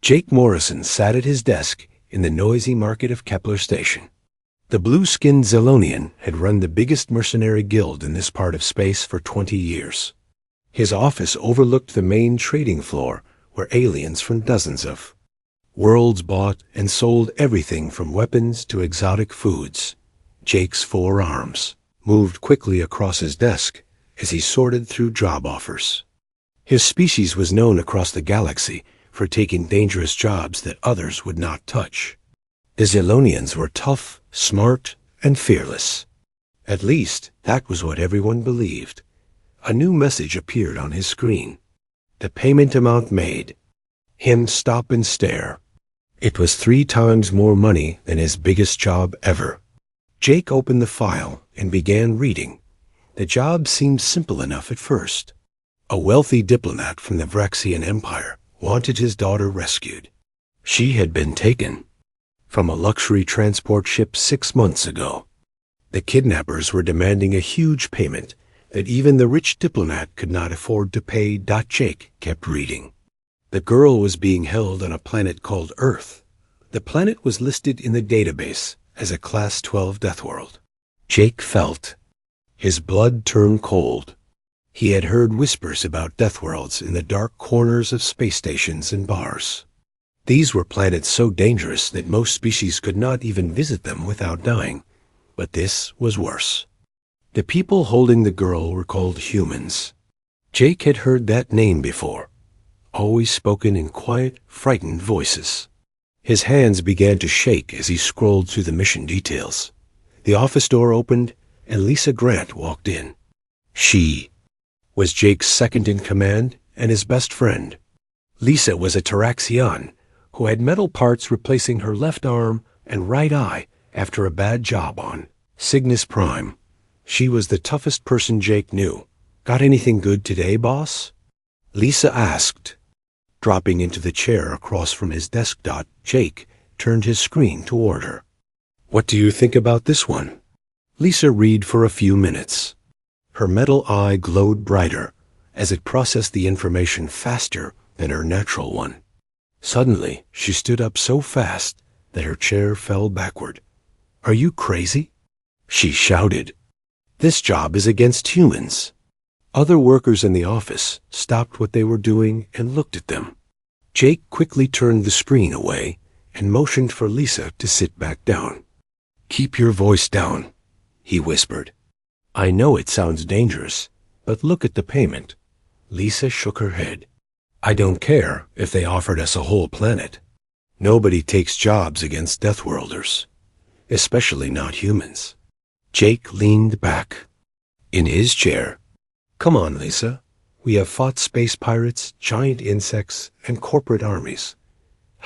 Jake Morrison sat at his desk in the noisy market of Kepler Station. The blue-skinned Zilonian had run the biggest mercenary guild in this part of space for 20 years. His office overlooked the main trading floor where aliens from dozens of worlds bought and sold everything from weapons to exotic foods. Jake's forearms moved quickly across his desk as he sorted through job offers. His species was known across the galaxy for taking dangerous jobs that others would not touch. The Zilonians were tough, smart, and fearless. At least, that was what everyone believed. A new message appeared on his screen. The payment amount made. Him stop and stare. It was 3 times more money than his biggest job ever. Jake opened the file and began reading. The job seemed simple enough at first. A wealthy diplomat from the Vraxian Empire wanted his daughter rescued. She had been taken from a luxury transport ship 6 months ago. The kidnappers were demanding a huge payment that even the rich diplomat could not afford to pay. Jake kept reading. The girl was being held on a planet called Earth. The planet was listed in the database as a Class 12 death world. Jake felt his blood turn cold. He had heard whispers about death worlds in the dark corners of space stations and bars. These were planets so dangerous that most species could not even visit them without dying. But this was worse. The people holding the girl were called humans. Jake had heard that name before, always spoken in quiet, frightened voices. His hands began to shake as he scrolled through the mission details. The office door opened, and Lisa Grant walked in. She was Jake's second-in-command and his best friend. Lisa was a Taraxian who had metal parts replacing her left arm and right eye after a bad job on Cygnus Prime. She was the toughest person Jake knew. "Got anything good today, boss?" Lisa asked, dropping into the chair across from his desk. Jake turned his screen toward her. "What do you think about this one?" Lisa read for a few minutes. Her metal eye glowed brighter as it processed the information faster than her natural one. Suddenly, she stood up so fast that her chair fell backward. "Are you crazy?" she shouted. "This job is against humans." Other workers in the office stopped what they were doing and looked at them. Jake quickly turned the screen away and motioned for Lisa to sit back down. "Keep your voice down," he whispered. "I know it sounds dangerous, but look at the payment." Lisa shook her head. "I don't care if they offered us a whole planet. Nobody takes jobs against Deathworlders, especially not humans." Jake leaned back in his chair. "Come on, Lisa. We have fought space pirates, giant insects, and corporate armies.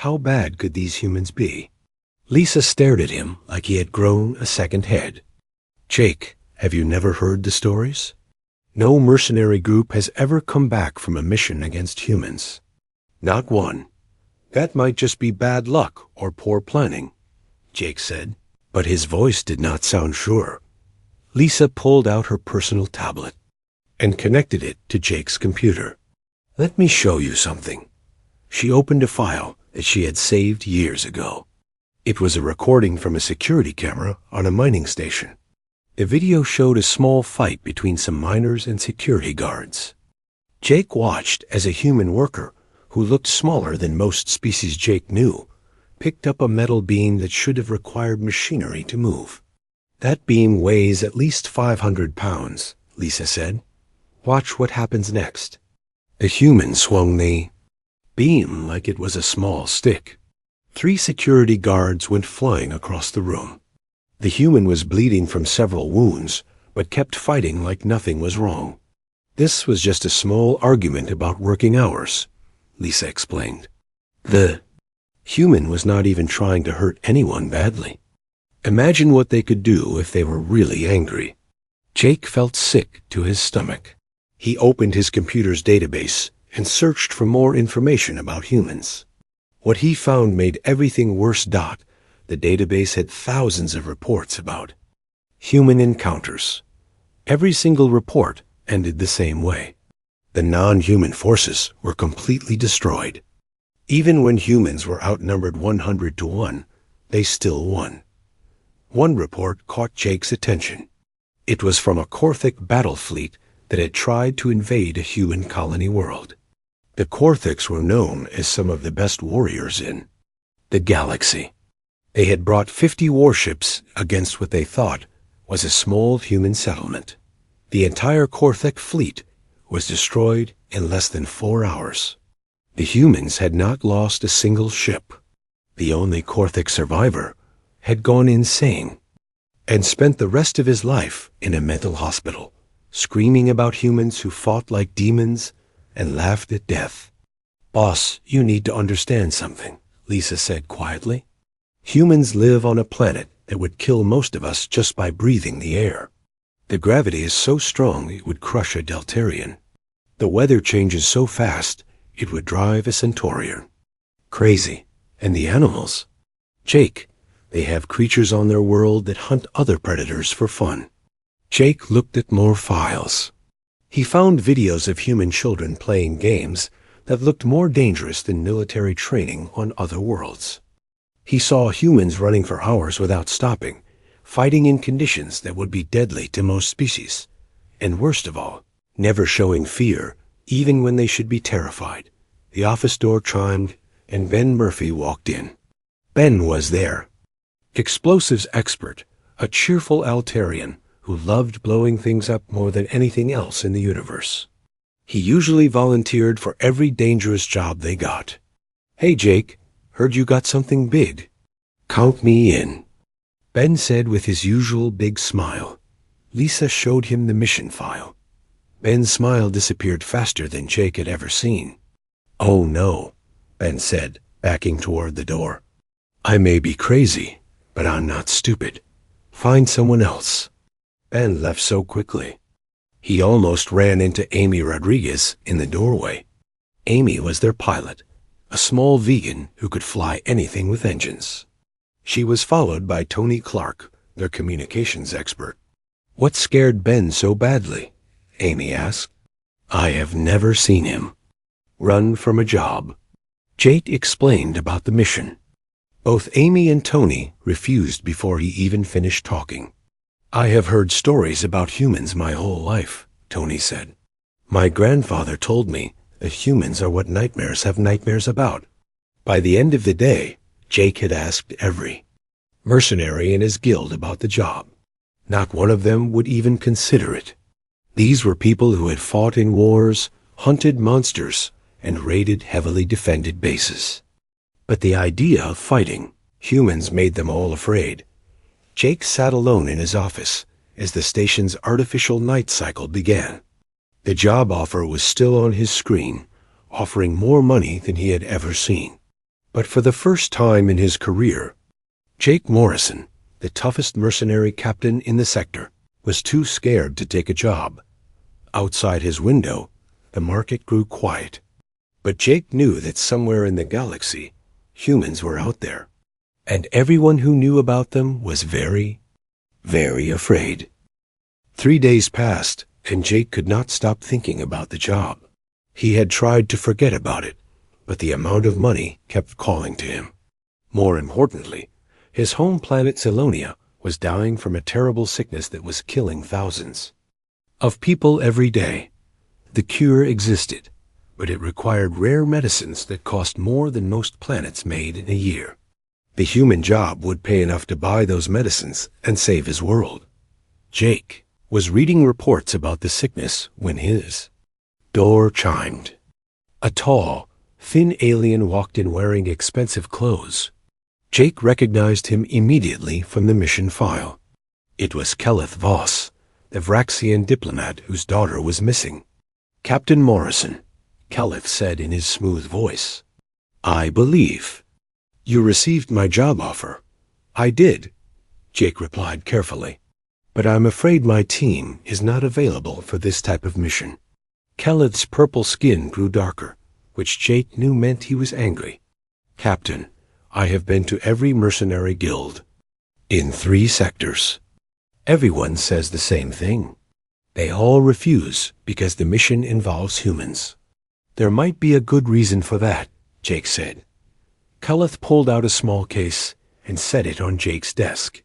How bad could these humans be?" Lisa stared at him like he had grown a second head. "Jake, have you never heard the stories? No mercenary group has ever come back from a mission against humans. Not one. That might just be bad luck or poor planning," Jake said, but his voice did not sound sure. Lisa pulled out her personal tablet and connected it to Jake's computer. "Let me show you something." She opened a file that she had saved years ago. It was a recording from a security camera on a mining station. The video showed a small fight between some miners and security guards. Jake watched as a human worker, who looked smaller than most species Jake knew, picked up a metal beam that should have required machinery to move. "That beam weighs at least 500 pounds, Lisa said. "Watch what happens next." The human swung the beam like it was a small stick. 3 security guards went flying across the room. The human was bleeding from several wounds, but kept fighting like nothing was wrong. "This was just a small argument about working hours," Lisa explained. The human was not even trying to hurt anyone badly. Imagine what they could do if they were really angry. Jake felt sick to his stomach. He opened his computer's database and searched for more information about humans. What he found made everything worse. The database had thousands of reports about human encounters. Every single report ended the same way. The non-human forces were completely destroyed. Even when humans were outnumbered 100 to 1, they still won. One report caught Jake's attention. It was from a Korthic battle fleet that had tried to invade a human colony world. The Korthics were known as some of the best warriors in the galaxy. They had brought 50 warships against what they thought was a small human settlement. The entire Korthic fleet was destroyed in less than 4 hours. The humans had not lost a single ship. The only Korthic survivor had gone insane and spent the rest of his life in a mental hospital, screaming about humans who fought like demons and laughed at death. "Boss, you need to understand something," Lisa said quietly. "Humans live on a planet that would kill most of us just by breathing the air. The gravity is so strong it would crush a Deltarian. The weather changes so fast it would drive a Centaurian crazy. And the animals? Jake, they have creatures on their world that hunt other predators for fun." Jake looked at more files. He found videos of human children playing games that looked more dangerous than military training on other worlds. He saw humans running for hours without stopping, fighting in conditions that would be deadly to most species, and worst of all, never showing fear, even when they should be terrified. The office door chimed, and Ben Murphy walked in. Ben was there. Explosives expert, a cheerful Altarian who loved blowing things up more than anything else in the universe. He usually volunteered for every dangerous job they got. "Hey Jake, heard you got something big." "Count me in," Ben said with his usual big smile. Lisa showed him the mission file. Ben's smile disappeared faster than Jake had ever seen. "Oh no," Ben said, backing toward the door. "I may be crazy, but I'm not stupid. Find someone else." Ben left so quickly. He almost ran into Amy Rodriguez in the doorway. Amy was their pilot, a small vegan who could fly anything with engines. She was followed by Tony Clark, their communications expert. "What scared Ben so badly?" Amy asked. "I have never seen him run from a job." Jake explained about the mission. Both Amy and Tony refused before he even finished talking. "I have heard stories about humans my whole life," Tony said. "My grandfather told me that humans are what nightmares have nightmares about." By the end of the day, Jake had asked every mercenary in his guild about the job. Not one of them would even consider it. These were people who had fought in wars, hunted monsters, and raided heavily defended bases. But the idea of fighting humans made them all afraid. Jake sat alone in his office as the station's artificial night cycle began. The job offer was still on his screen, offering more money than he had ever seen. But for the first time in his career, Jake Morrison, the toughest mercenary captain in the sector, was too scared to take a job. Outside his window, the market grew quiet. But Jake knew that somewhere in the galaxy, humans were out there, and everyone who knew about them was very, very afraid. 3 days passed, and Jake could not stop thinking about the job. He had tried to forget about it, but the amount of money kept calling to him. More importantly, his home planet Celonia was dying from a terrible sickness that was killing thousands of people every day. The cure existed, but it required rare medicines that cost more than most planets made in a year. The human job would pay enough to buy those medicines and save his world. Jake was reading reports about the sickness when his door chimed. A tall, thin alien walked in wearing expensive clothes. Jake recognized him immediately from the mission file. It was Kelleth Voss, the Vraxian diplomat whose daughter was missing. "Captain Morrison," Kelleth said in his smooth voice, "I believe you received my job offer." "I did," Jake replied carefully, "but I'm afraid my team is not available for this type of mission." Kelleth's purple skin grew darker, which Jake knew meant he was angry. "Captain, I have been to every mercenary guild in 3 sectors. Everyone says the same thing. They all refuse because the mission involves humans." "There might be a good reason for that," Jake said. Kelleth pulled out a small case and set it on Jake's desk.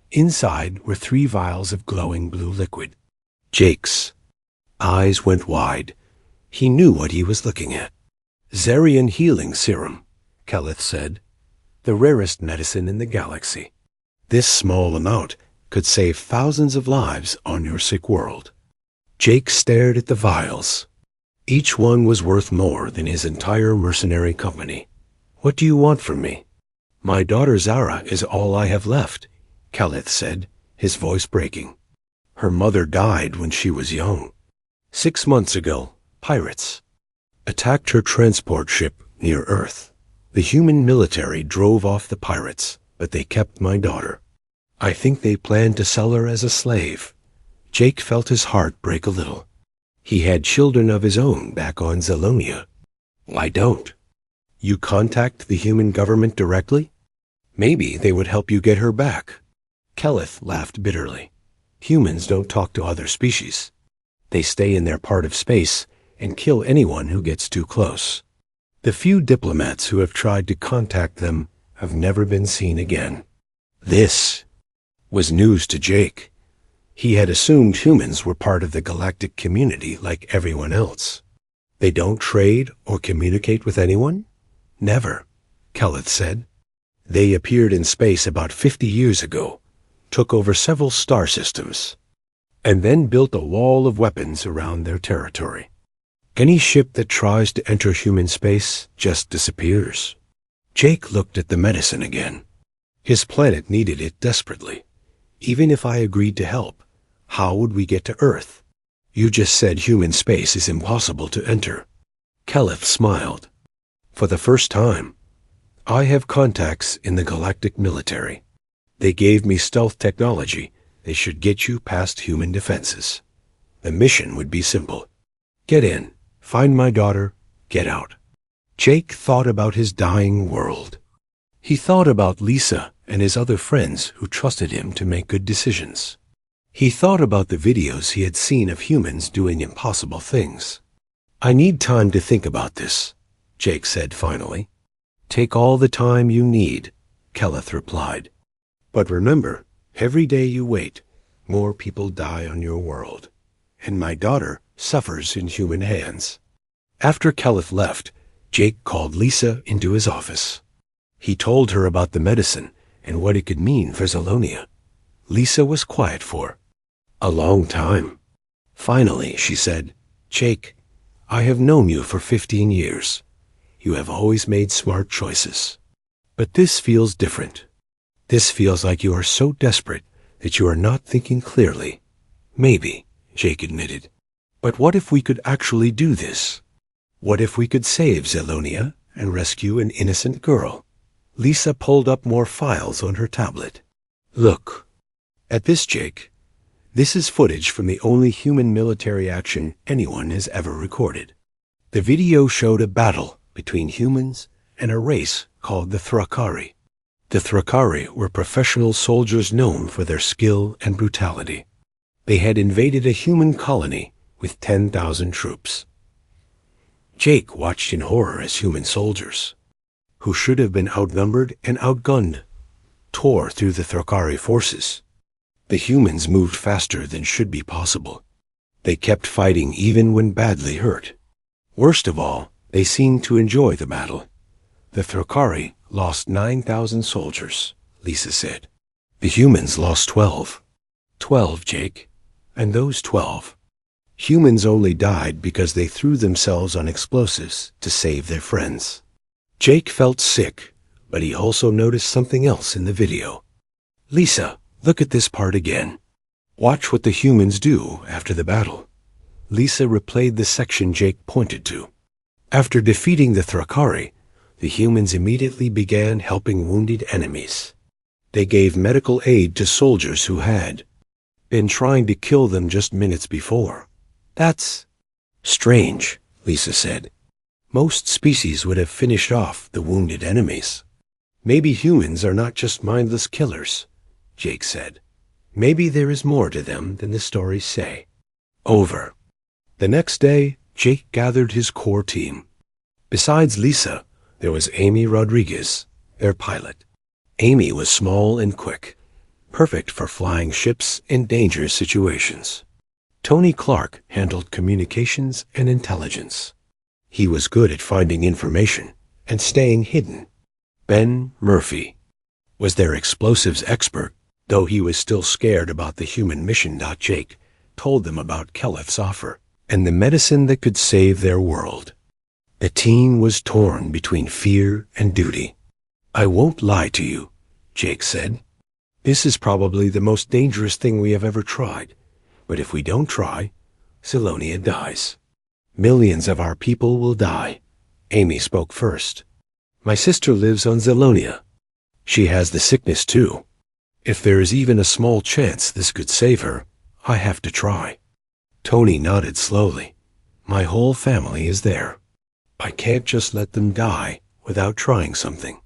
Inside were 3 vials of glowing blue liquid. Jake's eyes went wide. He knew what he was looking at. Zarian healing serum, Kelleth said. The rarest medicine in the galaxy. This small amount could save thousands of lives on your sick world. Jake stared at the vials. Each one was worth more than his entire mercenary company. What do you want from me? My daughter Zara is all I have left, Kelleth said, his voice breaking. Her mother died when she was young. 6 months ago, pirates attacked her transport ship near Earth. The human military drove off the pirates, but they kept my daughter. I think they planned to sell her as a slave. Jake felt his heart break a little. He had children of his own back on Zelonia. I don't. You contact the human government directly? Maybe they would help you get her back. Kelleth laughed bitterly. Humans don't talk to other species. They stay in their part of space and kill anyone who gets too close. The few diplomats who have tried to contact them have never been seen again. This was news to Jake. He had assumed humans were part of the galactic community like everyone else. They don't trade or communicate with anyone? Never, Kelleth said. They appeared in space about 50 years ago, took over several star systems, and then built a wall of weapons around their territory. Any ship that tries to enter human space just disappears. Jake looked at the medicine again. His planet needed it desperately. Even if I agreed to help, how would we get to Earth? You just said human space is impossible to enter. Kelleth smiled. For the first time, I have contacts in the galactic military. They gave me stealth technology that should get you past human defenses. The mission would be simple. Get in, find my daughter, get out. Jake thought about his dying world. He thought about Lisa and his other friends who trusted him to make good decisions. He thought about the videos he had seen of humans doing impossible things. I need time to think about this, Jake said finally. Take all the time you need, Kelleth replied. But remember, every day you wait, more people die on your world. And my daughter suffers in human hands. After Kelleth left, Jake called Lisa into his office. He told her about the medicine and what it could mean for Zelonia. Lisa was quiet for a long time. Finally, she said, Jake, I have known you for 15 years. You have always made smart choices. But this feels different. This feels like you are so desperate that you are not thinking clearly. Maybe, Jake admitted. But what if we could actually do this? What if we could save Zelonia and rescue an innocent girl? Lisa pulled up more files on her tablet. Look. At this, Jake. This is footage from the only human military action anyone has ever recorded. The video showed a battle between humans and a race called the Thrakari. The Thrakari were professional soldiers known for their skill and brutality. They had invaded a human colony with 10,000 troops. Jake watched in horror as human soldiers, who should have been outnumbered and outgunned, tore through the Thrakari forces. The humans moved faster than should be possible. They kept fighting even when badly hurt. Worst of all, they seemed to enjoy the battle. The Thrakari lost 9,000 soldiers, Lisa said. The humans lost 12. 12, Jake. And those 12. Humans only died because they threw themselves on explosives to save their friends. Jake felt sick, but he also noticed something else in the video. Lisa, look at this part again. Watch what the humans do after the battle. Lisa replayed the section Jake pointed to. After defeating the Thrakari, the humans immediately began helping wounded enemies. They gave medical aid to soldiers who had been trying to kill them just minutes before. That's strange, Lisa said. Most species would have finished off the wounded enemies. Maybe humans are not just mindless killers, Jake said. Maybe there is more to them than the stories say. Over. The next day, Jake gathered his core team. Besides Lisa, There was Amy Rodriguez, their pilot. Amy was small and quick, perfect for flying ships in dangerous situations. Tony Clark handled communications and intelligence. He was good at finding information and staying hidden. Ben Murphy was their explosives expert, though he was still scared about the human mission. Jake told them about Keleth's offer and the medicine that could save their world. The team was torn between fear and duty. "I won't lie to you," Jake said. "This is probably the most dangerous thing we have ever tried. But if we don't try, Zilonia dies. Millions of our people will die." Amy spoke first. "My sister lives on Zilonia. She has the sickness too. If there is even a small chance this could save her, I have to try." Tony nodded slowly. "My whole family is there. I can't just let them die without trying something."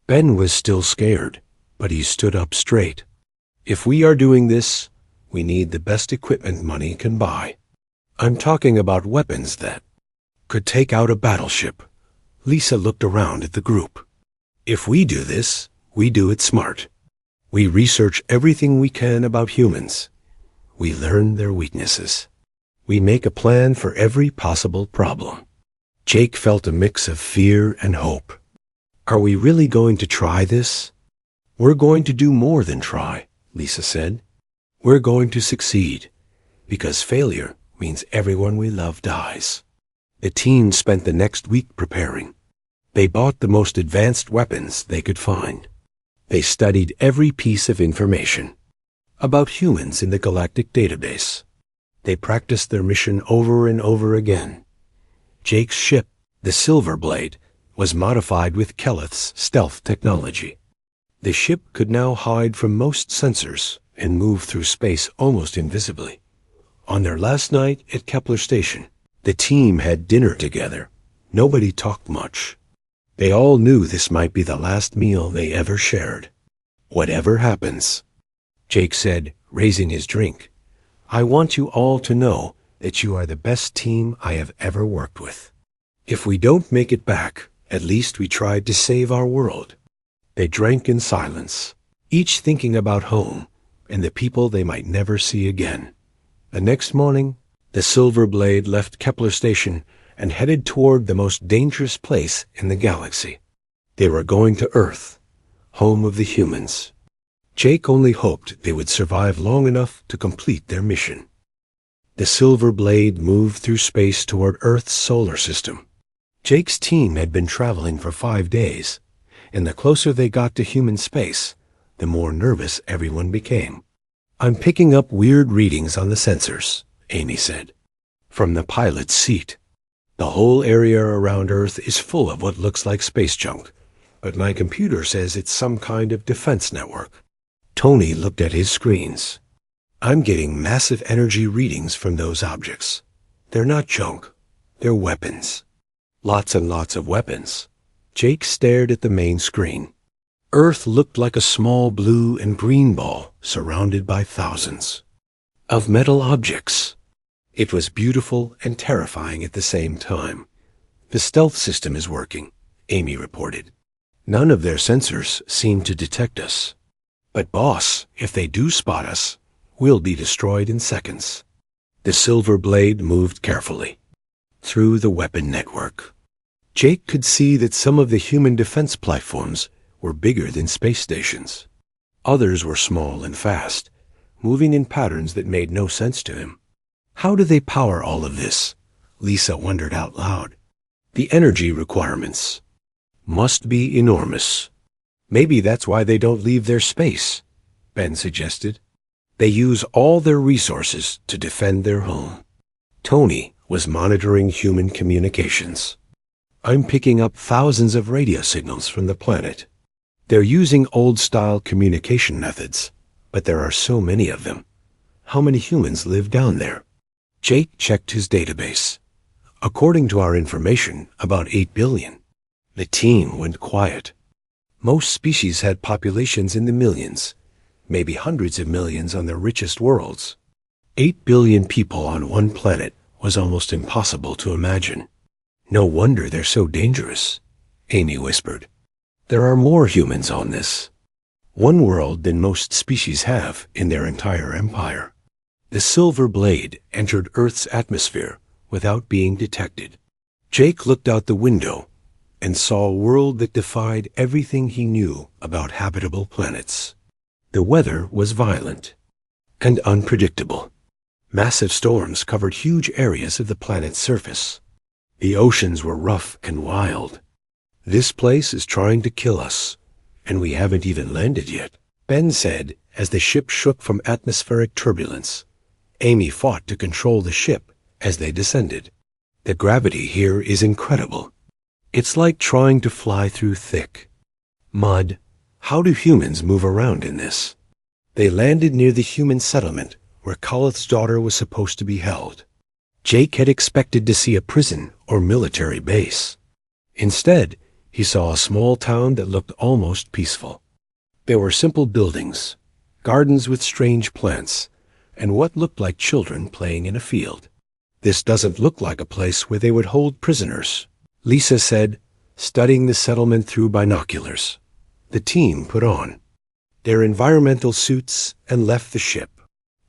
Ben was still scared, but he stood up straight. "If we are doing this, we need the best equipment money can buy. I'm talking about weapons that could take out a battleship." Lisa looked around at the group. "If we do this, we do it smart. We research everything we can about humans. We learn their weaknesses. We make a plan for every possible problem." Jake felt a mix of fear and hope. "Are we really going to try this?" "We're going to do more than try," Lisa said. "We're going to succeed, because failure means everyone we love dies." The team spent the next week preparing. They bought the most advanced weapons they could find. They studied every piece of information about humans in the galactic database. They practiced their mission over and over again. Jake's ship, the Silver Blade, was modified with Keleth's stealth technology. The ship could now hide from most sensors and move through space almost invisibly. On their last night at Kepler Station, the team had dinner together. Nobody talked much. They all knew this might be the last meal they ever shared. "Whatever happens," Jake said, raising his drink, "I want you all to know that you are the best team I have ever worked with. If we don't make it back, at least we tried to save our world." They drank in silence, each thinking about home and the people they might never see again. The next morning, the Silver Blade left Kepler Station and headed toward the most dangerous place in the galaxy. They were going to Earth, home of the humans. Jake only hoped they would survive long enough to complete their mission. The Silver Blade moved through space toward Earth's solar system. Jake's team had been traveling for 5 days, and the closer they got to human space, the more nervous everyone became. "I'm picking up weird readings on the sensors," Amy said, "from the pilot's seat. The whole area around Earth is full of what looks like space junk, but my computer says it's some kind of defense network." Tony looked at his screens. "I'm getting massive energy readings from those objects. They're not junk. They're weapons. Lots and lots of weapons." Jake stared at the main screen. Earth looked like a small blue and green ball surrounded by thousands of metal objects. It was beautiful and terrifying at the same time. "The stealth system is working," Amy reported. "None of their sensors seem to detect us. But boss, if they do spot us, we'll be destroyed in seconds." The Silver Blade moved carefully through the weapon network. Jake could see that some of the human defense platforms were bigger than space stations. Others were small and fast, moving in patterns that made no sense to him. How do they power all of this? Lisa wondered out loud. The energy requirements must be enormous. Maybe that's why they don't leave their space, Ben suggested. They use all their resources to defend their home. Tony was monitoring human communications. "I'm picking up thousands of radio signals from the planet. They're using old-style communication methods, but there are so many of them. How many humans live down there?" Jake checked his database. "According to our information, about 8 billion. The team went quiet. Most species had populations in the millions, maybe hundreds of millions on the richest worlds. 8 billion people on one planet was almost impossible to imagine. No wonder they're so dangerous," Amy whispered. "There are more humans on this. One world than most species have in their entire empire." The silver blade entered Earth's atmosphere without being detected. Jake looked out the window and saw a world that defied everything he knew about habitable planets. The weather was violent and unpredictable. Massive storms covered huge areas of the planet's surface. The oceans were rough and wild. "This place is trying to kill us, and we haven't even landed yet," Ben said as the ship shook from atmospheric turbulence. Amy fought to control the ship as they descended. "The gravity here is incredible. It's like trying to fly through thick mud. How do humans move around in this?" They landed near the human settlement where Khalith's daughter was supposed to be held. Jake had expected to see a prison or military base. Instead, he saw a small town that looked almost peaceful. There were simple buildings, gardens with strange plants, and what looked like children playing in a field. "This doesn't look like a place where they would hold prisoners," Lisa said, studying the settlement through binoculars. The team put on their environmental suits and left the ship.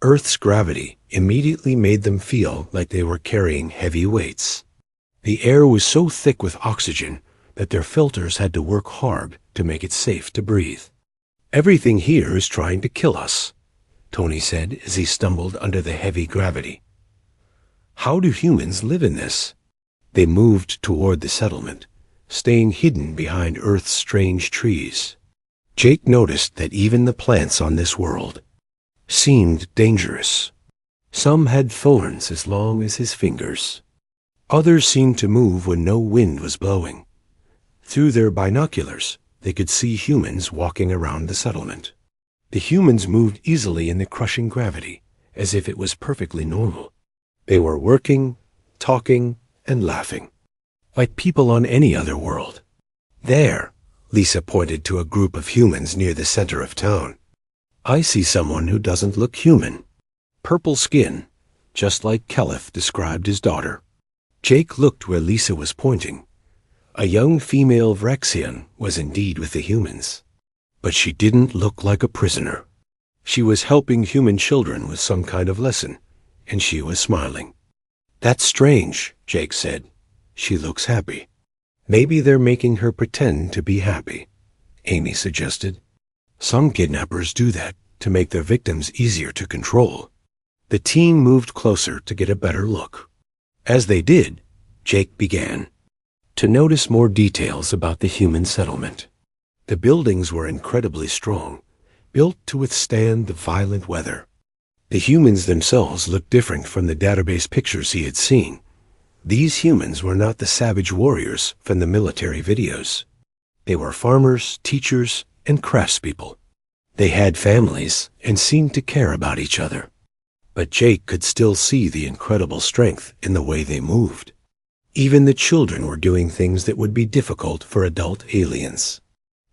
Earth's gravity immediately made them feel like they were carrying heavy weights. The air was so thick with oxygen that their filters had to work hard to make it safe to breathe. "Everything here is trying to kill us," Tony said as he stumbled under the heavy gravity. "How do humans live in this?" They moved toward the settlement, staying hidden behind Earth's strange trees. Jake noticed that even the plants on this world seemed dangerous. Some had thorns as long as his fingers. Others seemed to move when no wind was blowing. Through their binoculars, they could see humans walking around the settlement. The humans moved easily in the crushing gravity, as if it was perfectly normal. They were working, talking, and laughing, like people on any other world. "There," Lisa pointed to a group of humans near the center of town. "I see someone who doesn't look human. Purple skin, just like Khalith described his daughter." Jake looked where Lisa was pointing. A young female Vrexian was indeed with the humans. But she didn't look like a prisoner. She was helping human children with some kind of lesson, and she was smiling. "That's strange," Jake said. "She looks happy." "Maybe they're making her pretend to be happy," Amy suggested. "Some kidnappers do that to make their victims easier to control." The team moved closer to get a better look. As they did, Jake began to notice more details about the human settlement. The buildings were incredibly strong, built to withstand the violent weather. The humans themselves looked different from the database pictures he had seen. These humans were not the savage warriors from the military videos. They were farmers, teachers, and craftspeople. They had families and seemed to care about each other. But Jake could still see the incredible strength in the way they moved. Even the children were doing things that would be difficult for adult aliens.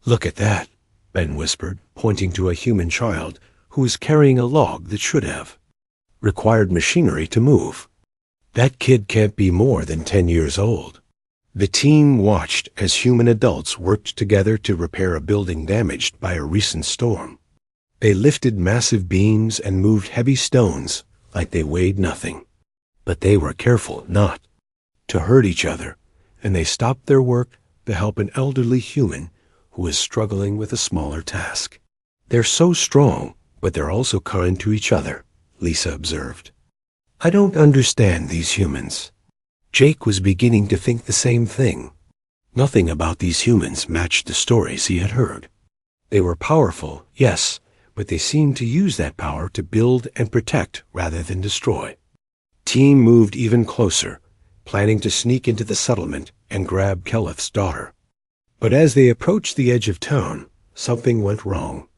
"Look at that," Ben whispered, pointing to a human child who was carrying a log that should have required machinery to move. "That kid can't be more than 10 years old." The team watched as human adults worked together to repair a building damaged by a recent storm. They lifted massive beams and moved heavy stones like they weighed nothing. But they were careful not to hurt each other, and they stopped their work to help an elderly human who was struggling with a smaller task. "They're so strong, but they're also kind to each other," Lisa observed. "I don't understand these humans." Jake was beginning to think the same thing. Nothing about these humans matched the stories he had heard. They were powerful, yes, but they seemed to use that power to build and protect rather than destroy. Team moved even closer, planning to sneak into the settlement and grab Khalith's daughter. But as they approached the edge of town, something went wrong.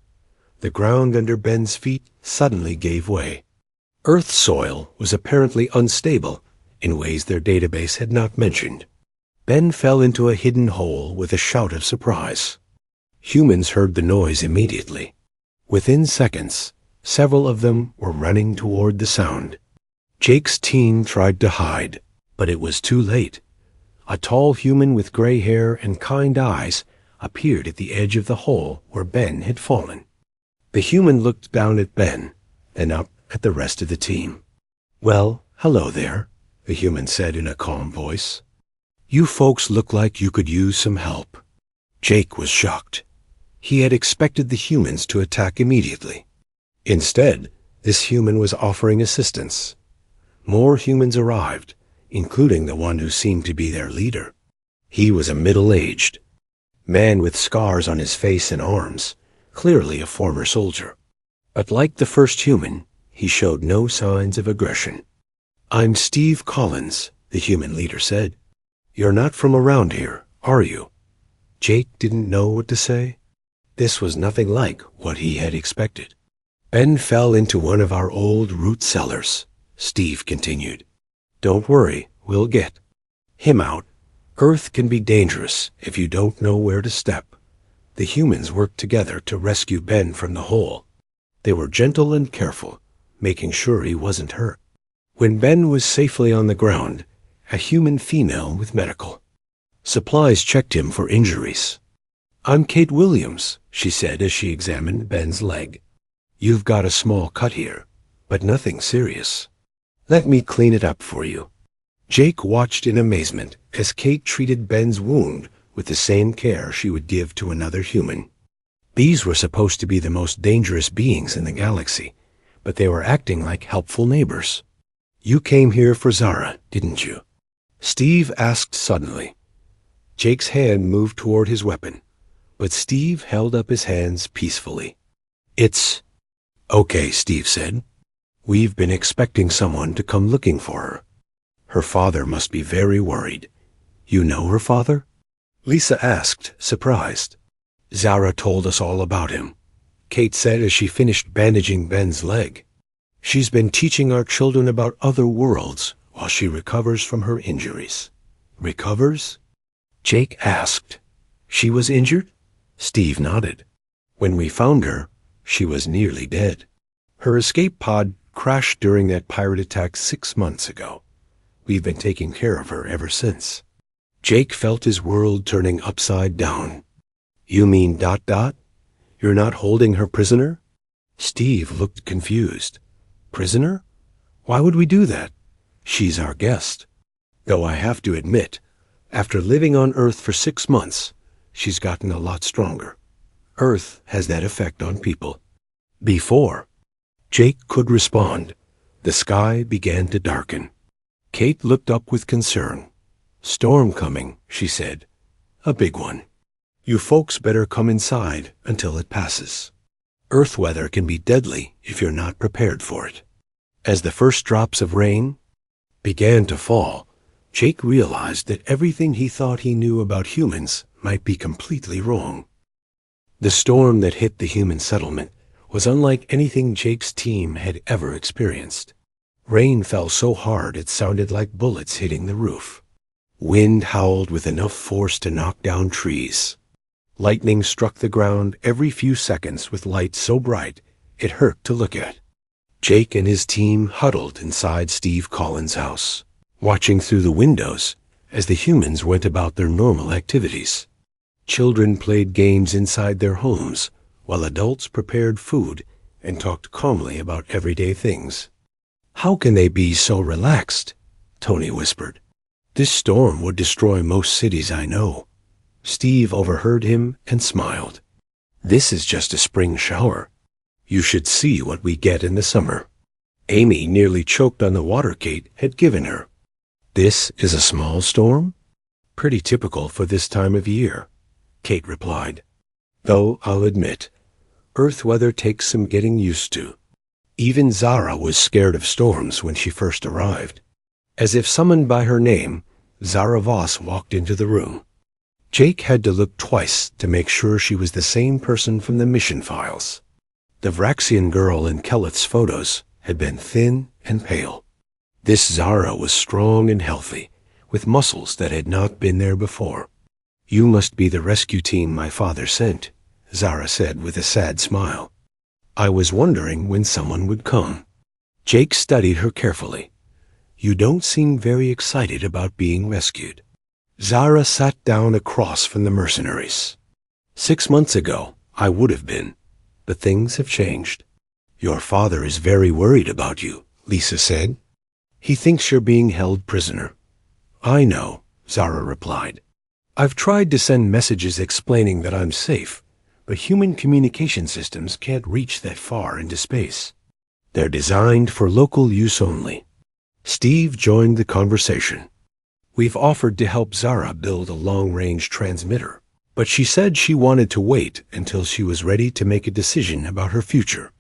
The ground under Ben's feet suddenly gave way. Earth's soil was apparently unstable in ways their database had not mentioned. Ben fell into a hidden hole with a shout of surprise. Humans heard the noise immediately. Within seconds, several of them were running toward the sound. Jake's team tried to hide, but it was too late. A tall human with gray hair and kind eyes appeared at the edge of the hole where Ben had fallen. The human looked down at Ben, then up at the rest of the team. "Well, hello there," the human said in a calm voice. "You folks look like you could use some help." Jake was shocked. He had expected the humans to attack immediately. Instead, this human was offering assistance. More humans arrived, including the one who seemed to be their leader. He was a middle-aged man with scars on his face and arms, clearly a former soldier. But like the first human, he showed no signs of aggression. "I'm Steve Collins," the human leader said. "You're not from around here, are you?" Jake didn't know what to say. This was nothing like what he had expected. "Ben fell into one of our old root cellars," Steve continued. "Don't worry, we'll get him out. Earth can be dangerous if you don't know where to step." The humans worked together to rescue Ben from the hole. They were gentle and careful, making sure he wasn't hurt. When Ben was safely on the ground, a human female with medical supplies checked him for injuries. "I'm Kate Williams," she said as she examined Ben's leg. "You've got a small cut here, but nothing serious. Let me clean it up for you." Jake watched in amazement as Kate treated Ben's wound with the same care she would give to another human. These were supposed to be the most dangerous beings in the galaxy, but they were acting like helpful neighbors. "You came here for Zara, didn't you?" Steve asked suddenly. Jake's hand moved toward his weapon, but Steve held up his hands peacefully. "It's okay," Steve said. "We've been expecting someone to come looking for her. Her father must be very worried." "You know her father?" Lisa asked, surprised. "Zara told us all about him," Kate said as she finished bandaging Ben's leg. "She's been teaching our children about other worlds while she recovers from her injuries." "Recovers?" Jake asked. "She was injured?" Steve nodded. "When we found her, she was nearly dead. Her escape pod crashed during that pirate attack 6 months ago. We've been taking care of her ever since." Jake felt his world turning upside down. "You mean ... You're not holding her prisoner?" Steve looked confused. "Prisoner? Why would we do that? She's our guest. Though I have to admit, after living on Earth for 6 months, she's gotten a lot stronger. Earth has that effect on people." Before Jake could respond, the sky began to darken. Kate looked up with concern. "Storm coming," she said. "A big one. You folks better come inside until it passes. Earth weather can be deadly if you're not prepared for it." As the first drops of rain began to fall, Jake realized that everything he thought he knew about humans might be completely wrong. The storm that hit the human settlement was unlike anything Jake's team had ever experienced. Rain fell so hard it sounded like bullets hitting the roof. Wind howled with enough force to knock down trees. Lightning struck the ground every few seconds with light so bright it hurt to look at. Jake and his team huddled inside Steve Collins' house, watching through the windows as the humans went about their normal activities. Children played games inside their homes, while adults prepared food and talked calmly about everyday things. "How can they be so relaxed?" Tony whispered. "This storm would destroy most cities I know." Steve overheard him and smiled. "This is just a spring shower. You should see what we get in the summer." Amy nearly choked on the water Kate had given her. "This is a small storm?" "Pretty typical for this time of year," Kate replied. "Though I'll admit, Earth weather takes some getting used to." Even Zara was scared of storms when she first arrived. As if summoned by her name, Zara Voss walked into the room. Jake had to look twice to make sure she was the same person from the mission files. The Vraxian girl in Kelleth's photos had been thin and pale. This Zara was strong and healthy, with muscles that had not been there before. "You must be the rescue team my father sent," Zara said with a sad smile. "I was wondering when someone would come." Jake studied her carefully. "You don't seem very excited about being rescued." Zara sat down across from the mercenaries. 6 months ago, I would have been, but things have changed. Your father is very worried about you, Lisa said. He thinks you're being held prisoner. I know, Zara replied. I've tried to send messages explaining that I'm safe, but human communication systems can't reach that far into space. They're designed for local use only. Steve joined the conversation. We've offered to help Zara build a long-range transmitter, but she said she wanted to wait until she was ready to make a decision about her future.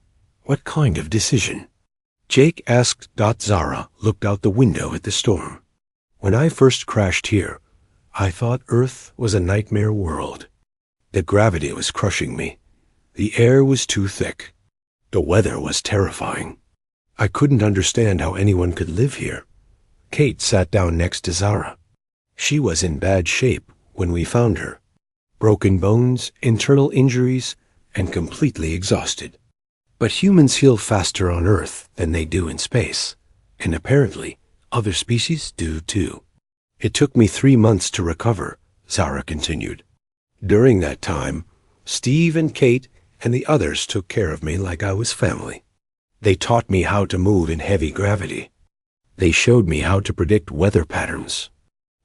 What kind of decision? Jake asked. Zara looked out the window at the storm. When I first crashed here, I thought Earth was a nightmare world. The gravity was crushing me. The air was too thick. The weather was terrifying. I couldn't understand how anyone could live here. Kate sat down next to Zara. She was in bad shape when we found her. Broken bones, internal injuries, and completely exhausted. But humans heal faster on Earth than they do in space, and apparently other species do too. It took me 3 months to recover, Zara continued. During that time, Steve and Kate and the others took care of me like I was family. They taught me how to move in heavy gravity. They showed me how to predict weather patterns.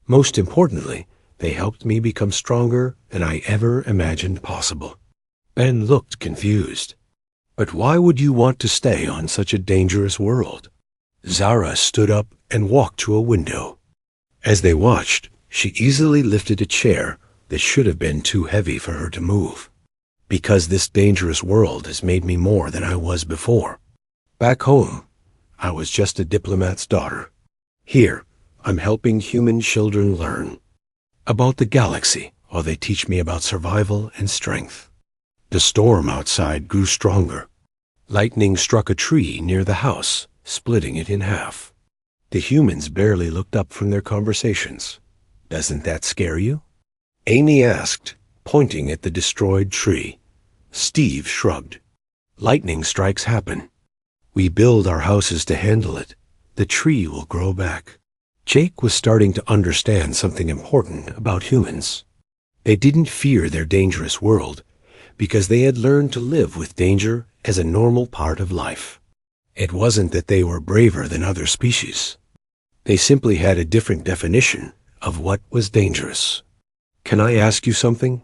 Most importantly, they helped me become stronger than I ever imagined possible. Ben looked confused. But why would you want to stay on such a dangerous world? Zara stood up and walked to a window. As they watched, she easily lifted a chair that should have been too heavy for her to move. Because this dangerous world has made me more than I was before. Back home, I was just a diplomat's daughter. Here, I'm helping human children learn about the galaxy while they teach me about survival and strength. The storm outside grew stronger. Lightning struck a tree near the house, splitting it in half. The humans barely looked up from their conversations. Doesn't that scare you? Amy asked, pointing at the destroyed tree. Steve shrugged. Lightning strikes happen. We build our houses to handle it. The tree will grow back. Jake was starting to understand something important about humans. They didn't fear their dangerous world because they had learned to live with danger as a normal part of life. It wasn't that they were braver than other species. They simply had a different definition of what was dangerous. Can I ask you something?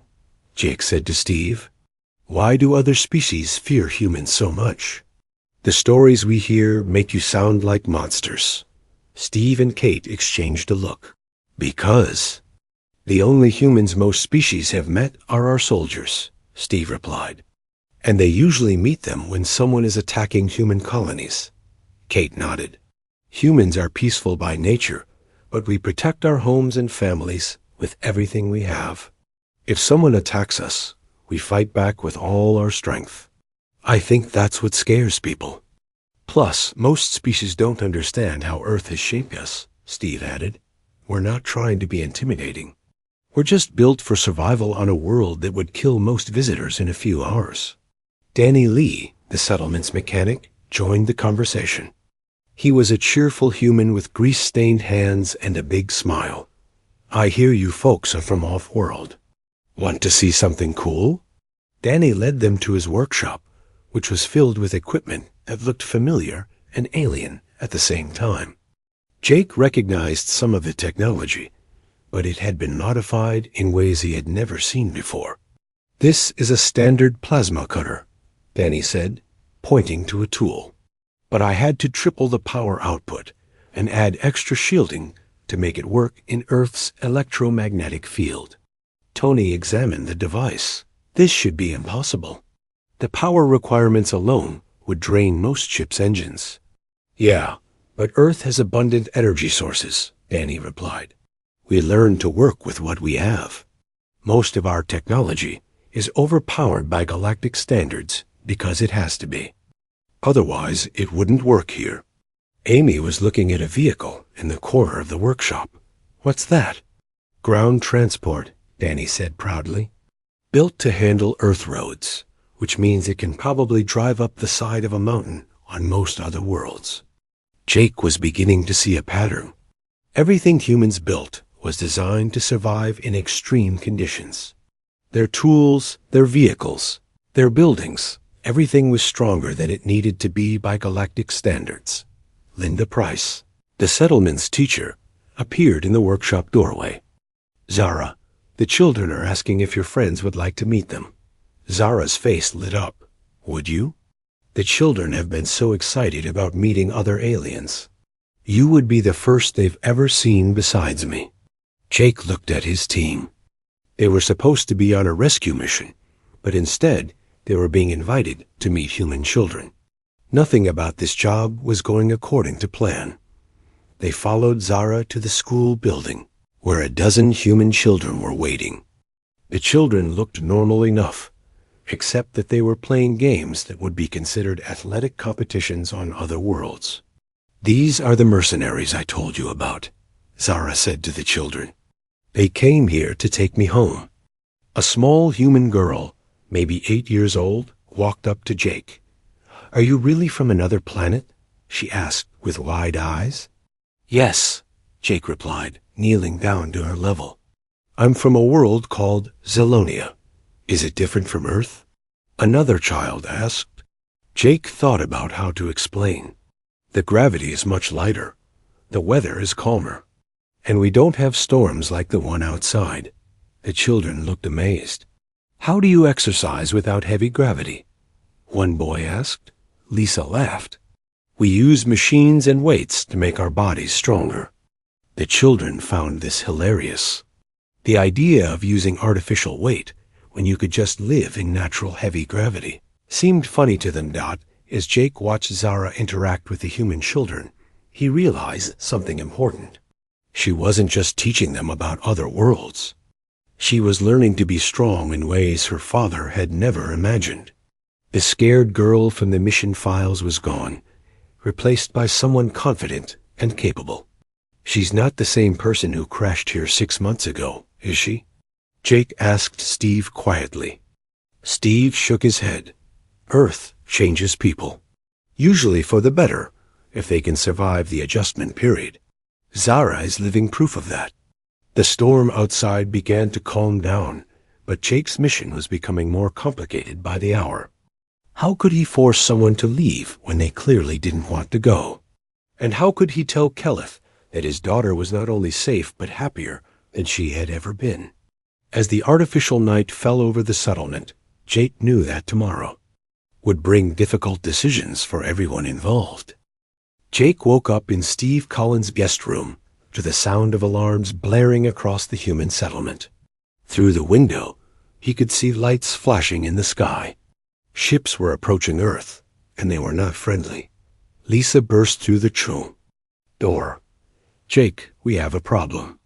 Jake said to Steve. Why do other species fear humans so much? The stories we hear make you sound like monsters. Steve and Kate exchanged a look. Because the only humans most species have met are our soldiers, Steve replied. And they usually meet them when someone is attacking human colonies. Kate nodded. Humans are peaceful by nature, but we protect our homes and families with everything we have. If someone attacks us, we fight back with all our strength. I think that's what scares people. Plus, most species don't understand how Earth has shaped us, Steve added. We're not trying to be intimidating. We're just built for survival on a world that would kill most visitors in a few hours. Danny Lee, the settlement's mechanic, joined the conversation. He was a cheerful human with grease-stained hands and a big smile. I hear you folks are from off-world. Want to see something cool? Danny led them to his workshop, which was filled with equipment that looked familiar and alien at the same time. Jake recognized some of the technology, but it had been modified in ways he had never seen before. This is a standard plasma cutter, Danny said, pointing to a tool. But I had to triple the power output and add extra shielding to make it work in Earth's electromagnetic field. Tony examined the device. This should be impossible. The power requirements alone would drain most ships' engines. Yeah, but Earth has abundant energy sources, Danny replied. We learn to work with what we have. Most of our technology is overpowered by galactic standards because it has to be. Otherwise, it wouldn't work here. Amy was looking at a vehicle in the corner of the workshop. What's that? Ground transport, Danny said proudly. Built to handle Earth roads, which means it can probably drive up the side of a mountain on most other worlds. Jake was beginning to see a pattern. Everything humans built was designed to survive in extreme conditions. Their tools, their vehicles, their buildings, everything was stronger than it needed to be by galactic standards. Linda Price, the settlement's teacher, appeared in the workshop doorway. "Zara, the children are asking if your friends would like to meet them." Zara's face lit up. "Would you? The children have been so excited about meeting other aliens. You would be the first they've ever seen besides me." Jake looked at his team. They were supposed to be on a rescue mission, but instead they were being invited to meet human children. Nothing about this job was going according to plan. They followed Zara to the school building, where a dozen human children were waiting. The children looked normal enough, except that they were playing games that would be considered athletic competitions on other worlds. "These are the mercenaries I told you about," Zara said to the children. "They came here to take me home." A small human girl, maybe 8 years old, walked up to Jake. "Are you really from another planet?" she asked with wide eyes. "Yes," Jake replied, kneeling down to her level. "I'm from a world called Zelonia. Is it different from Earth?" Another child asked. Jake thought about how to explain. "The gravity is much lighter. The weather is calmer. And we don't have storms like the one outside." The children looked amazed. "How do you exercise without heavy gravity?" one boy asked. Lisa laughed. "We use machines and weights to make our bodies stronger." The children found this hilarious. The idea of using artificial weight when you could just live in natural heavy gravity seemed funny to them. As Jake watched Zara interact with the human children, he realized something important. She wasn't just teaching them about other worlds. She was learning to be strong in ways her father had never imagined. The scared girl from the mission files was gone, replaced by someone confident and capable. "She's not the same person who crashed here 6 months ago, is she?" Jake asked Steve quietly. Steve shook his head. "Earth changes people, usually for the better, if they can survive the adjustment period. Zara is living proof of that." The storm outside began to calm down, but Jake's mission was becoming more complicated by the hour. How could he force someone to leave when they clearly didn't want to go? And how could he tell Kelleth that his daughter was not only safe but happier than she had ever been? As the artificial night fell over the settlement, Jake knew that tomorrow would bring difficult decisions for everyone involved. Jake woke up in Steve Collins' guest room to the sound of alarms blaring across the human settlement. Through the window, he could see lights flashing in the sky. Ships were approaching Earth, and they were not friendly. Lisa burst through the door. "Jake, we have a problem."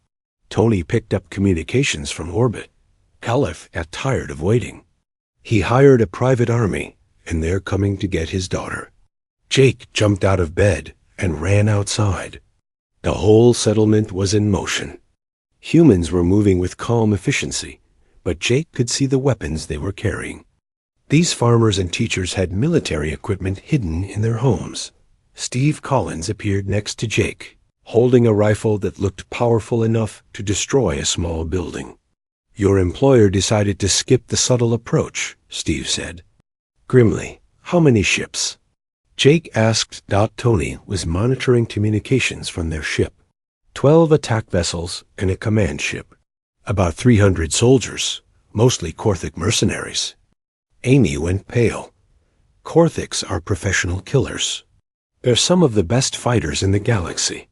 Tony picked up communications from orbit. Caliph got tired of waiting. He hired a private army, and they're coming to get his daughter. Jake jumped out of bed and ran outside. The whole settlement was in motion. Humans were moving with calm efficiency, but Jake could see the weapons they were carrying. These farmers and teachers had military equipment hidden in their homes. Steve Collins appeared next to Jake, holding a rifle that looked powerful enough to destroy a small building. "Your employer decided to skip the subtle approach," Steve said. Grimly, "How many ships?" Jake asked. Tony was monitoring communications from their ship. 12 attack vessels and a command ship. About 300 soldiers, mostly Korthic mercenaries. Amy went pale. "Korthics are professional killers. They're some of the best fighters in the galaxy."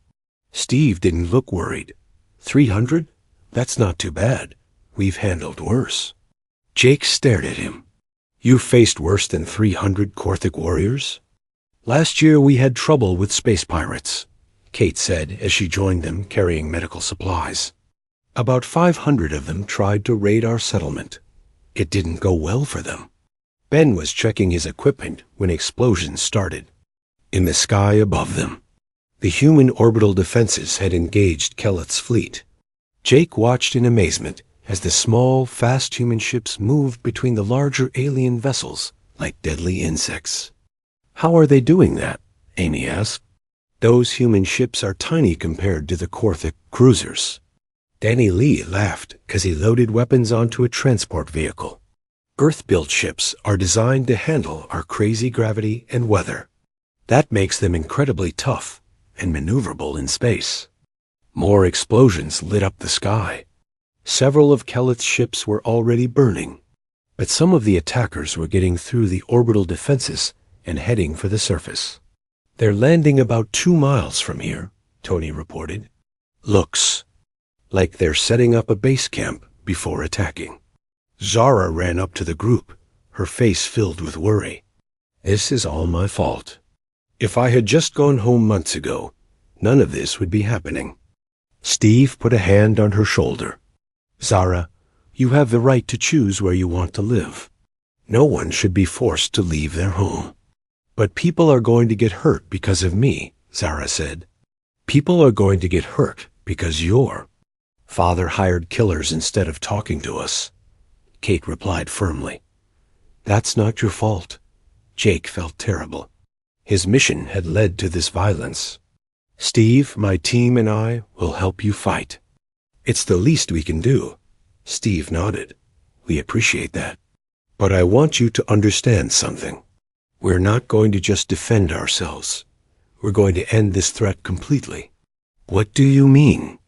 Steve didn't look worried. 300? That's not too bad. We've handled worse." Jake stared at him. "You faced worse than 300 Korthic warriors?" "Last year we had trouble with space pirates," Kate said as she joined them carrying medical supplies. "About 500 of them tried to raid our settlement. It didn't go well for them." Ben was checking his equipment when explosions started. In the sky above them, the human orbital defenses had engaged Kelleth's fleet. Jake watched in amazement as the small, fast human ships moved between the larger alien vessels like deadly insects. "How are they doing that?" Amy asked. "Those human ships are tiny compared to the Korthic cruisers." Danny Lee laughed as he loaded weapons onto a transport vehicle. Earth-built ships are designed to handle our crazy gravity and weather. That makes them incredibly tough and maneuverable in space. More explosions lit up the sky. Several of Kelleth's ships were already burning, but some of the attackers were getting through the orbital defenses and heading for the surface. They're landing about 2 miles from here, Tony reported. Looks like they're setting up a base camp before attacking. Zara ran up to the group, her face filled with worry. This is all my fault. If I had just gone home months ago, none of this would be happening. Steve put a hand on her shoulder. Zara, you have the right to choose where you want to live. No one should be forced to leave their home. But people are going to get hurt because of me, Zara said. People are going to get hurt because your father hired killers instead of talking to us. Kate replied firmly. That's not your fault. Jake felt terrible. His mission had led to this violence. Steve, my team, and I will help you fight. It's the least we can do. Steve nodded. We appreciate that. But I want you to understand something. We're not going to just defend ourselves. We're going to end this threat completely. What do you mean?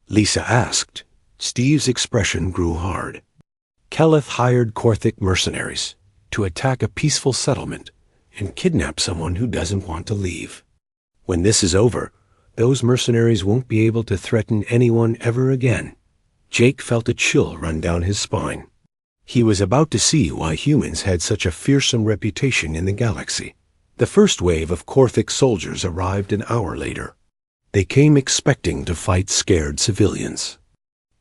Lisa asked. Steve's expression grew hard. Kelleth hired Corthic mercenaries to attack a peaceful settlement and kidnap someone who doesn't want to leave. When this is over, those mercenaries won't be able to threaten anyone ever again. Jake felt a chill run down his spine. He was about to see why humans had such a fearsome reputation in the galaxy. The first wave of Corthic soldiers arrived an hour later. They came expecting to fight scared civilians.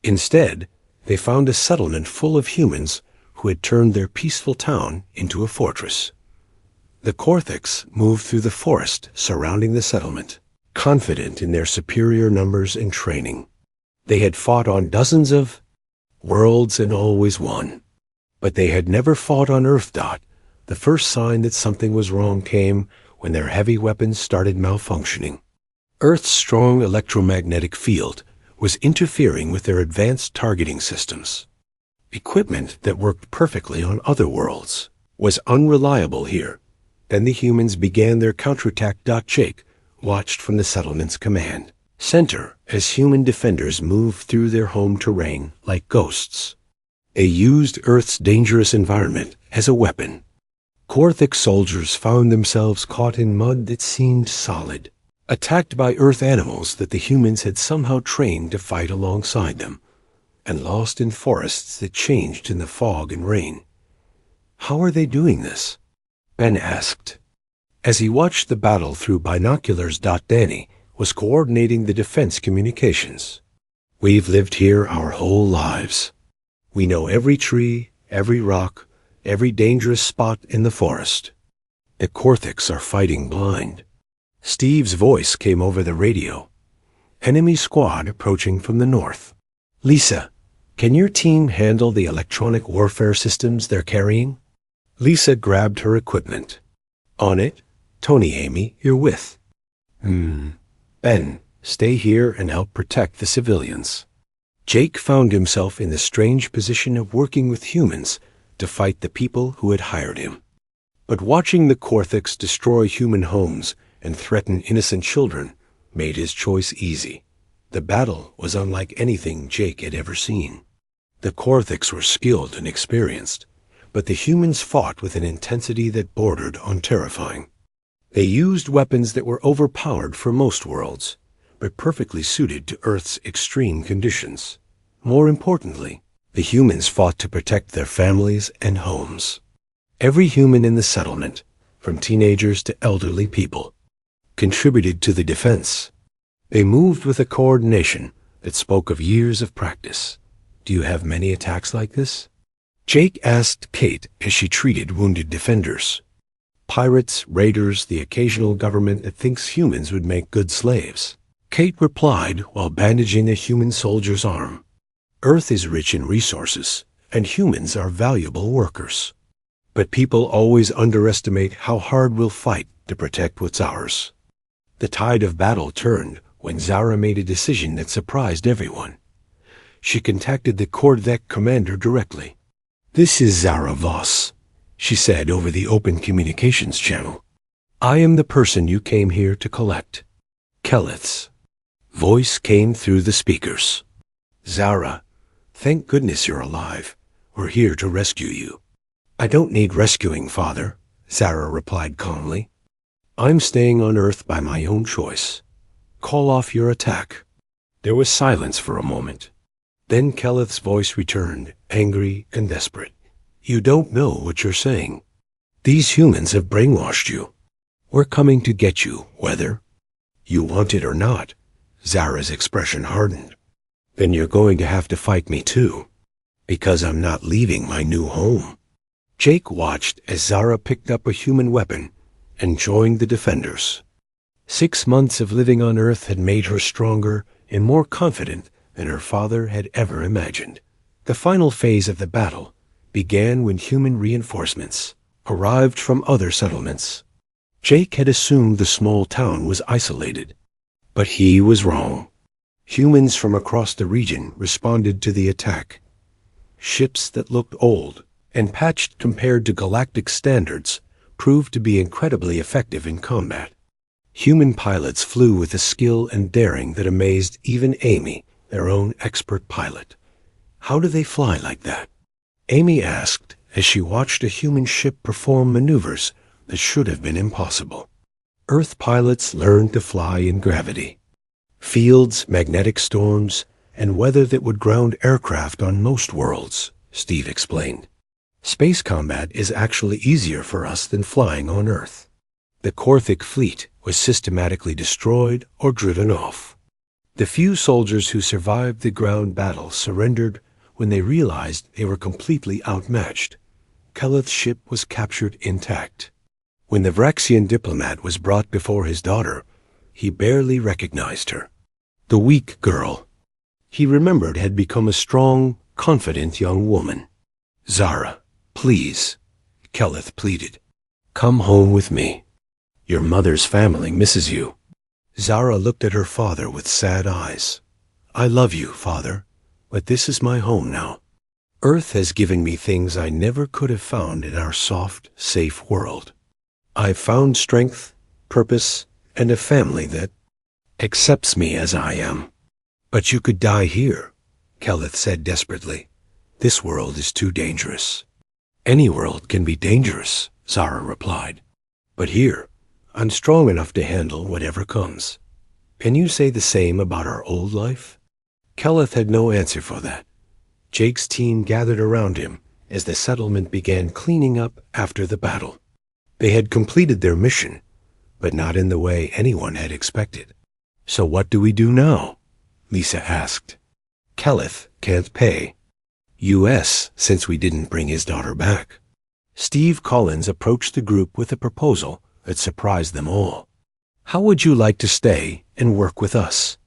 Instead, they found a settlement full of humans who had turned their peaceful town into a fortress. The Corthics moved through the forest surrounding the settlement, confident in their superior numbers and training. They had fought on dozens of worlds and always won. But they had never fought on Earth. The first sign that something was wrong came when their heavy weapons started malfunctioning. Earth's strong electromagnetic field was interfering with their advanced targeting systems. Equipment that worked perfectly on other worlds was unreliable here. Then the humans began their counterattack. Jake watched from the settlement's command center as human defenders moved through their home terrain like ghosts. They used Earth's dangerous environment as a weapon. Corthic soldiers found themselves caught in mud that seemed solid, attacked by Earth animals that the humans had somehow trained to fight alongside them, and lost in forests that changed in the fog and rain. How are they doing this? Ben asked. As he watched the battle through binoculars. Danny was coordinating the defense communications. We've lived here our whole lives. We know every tree, every rock, every dangerous spot in the forest. The Corthics are fighting blind. Steve's voice came over the radio. Enemy squad approaching from the north. Lisa, can your team handle the electronic warfare systems they're carrying? Lisa grabbed her equipment. On it. Tony, Amy, you're with. Ben, stay here and help protect the civilians. Jake found himself in the strange position of working with humans to fight the people who had hired him. But watching the Corthics destroy human homes and threaten innocent children made his choice easy. The battle was unlike anything Jake had ever seen. The Corthics were skilled and experienced, but the humans fought with an intensity that bordered on terrifying. They used weapons that were overpowered for most worlds, but perfectly suited to Earth's extreme conditions. More importantly, the humans fought to protect their families and homes. Every human in the settlement, from teenagers to elderly people, contributed to the defense. They moved with a coordination that spoke of years of practice. Do you have many attacks like this? Jake asked Kate as she treated wounded defenders. Pirates, raiders, the occasional government that thinks humans would make good slaves. Kate replied while bandaging a human soldier's arm. Earth is rich in resources, and humans are valuable workers. But people always underestimate how hard we'll fight to protect what's ours. The tide of battle turned when Zara made a decision that surprised everyone. she contacted the Corvette commander directly. "This is Zara Voss," she said over the open communications channel. "I am the person you came here to collect." Keleth's voice came through the speakers. "Zara, thank goodness you're alive. We're here to rescue you." "I don't need rescuing, Father," Zara replied calmly. "I'm staying on Earth by my own choice. Call off your attack." There was silence for a moment. Then Keleth's voice returned, angry and desperate. "You don't know what you're saying. These humans have brainwashed you. We're coming to get you, whether you want it or not." Zara's expression hardened. "Then you're going to have to fight me too, because I'm not leaving my new home." Jake watched as Zara picked up a human weapon and joined the defenders. 6 months of living on Earth had made her stronger and more confident than her father had ever imagined. The final phase of the battle began when human reinforcements arrived from other settlements. Jake had assumed the small town was isolated, but he was wrong. Humans from across the region responded to the attack. Ships that looked old and patched compared to galactic standards proved to be incredibly effective in combat. Human pilots flew with a skill and daring that amazed even Amy, their own expert pilot. "How do they fly like that?" Amy asked as she watched a human ship perform maneuvers that should have been impossible. Earth pilots learned to fly in gravity. Fields, magnetic storms, and weather that would ground aircraft on most worlds, Steve explained. Space combat is actually easier for us than flying on Earth. The Korthic fleet was systematically destroyed or driven off. The few soldiers who survived the ground battle surrendered when they realized they were completely outmatched. Keleth's ship was captured intact. When the Vraxian diplomat was brought before his daughter, he barely recognized her. The weak girl, he remembered, had become a strong, confident young woman. "Zara, please," Keleth pleaded. "Come home with me. Your mother's family misses you." Zara looked at her father with sad eyes. "I love you, Father, but this is my home now. Earth has given me things I never could have found in our soft, safe world. I've found strength, purpose, and a family that accepts me as I am." "But you could die here," Keleth said desperately. "This world is too dangerous." "Any world can be dangerous," Zara replied. "But here, I'm strong enough to handle whatever comes. Can you say the same about our old life?" Keleth had no answer for that. Jake's team gathered around him as the settlement began cleaning up after the battle. They had completed their mission, but not in the way anyone had expected. "So what do we do now?" Lisa asked. "Keleth can't pay. U.S. since we didn't bring his daughter back." Steve Collins approached the group with a proposal that surprised them all. "How would you like to stay and work with us?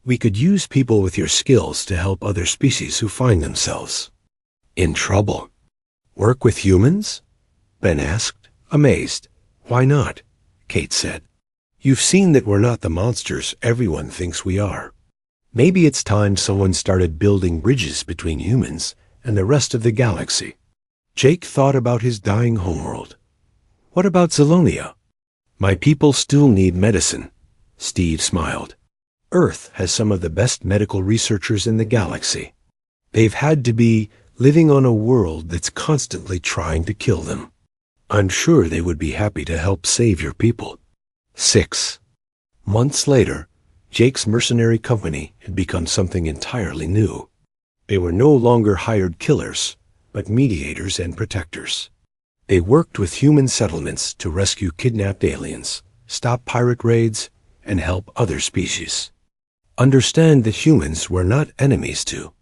We could use people with your skills to help other species who find themselves in trouble." "Work with humans?" Ben asked, amazed. "Why not?" Kate said. "You've seen that we're not the monsters everyone thinks we are. Maybe it's time someone started building bridges between humans and the rest of the galaxy." Jake thought about his dying homeworld. "What about Zalonia?" "My people still need medicine," Steve smiled. "Earth has some of the best medical researchers in the galaxy. They've had to be living on a world that's constantly trying to kill them. I'm sure they would be happy to help save your people." 6 months later, Jake's mercenary company had become something entirely new. They were no longer hired killers, but mediators and protectors. They worked with human settlements to rescue kidnapped aliens, stop pirate raids, and help other species. Understand that humans were not enemies to,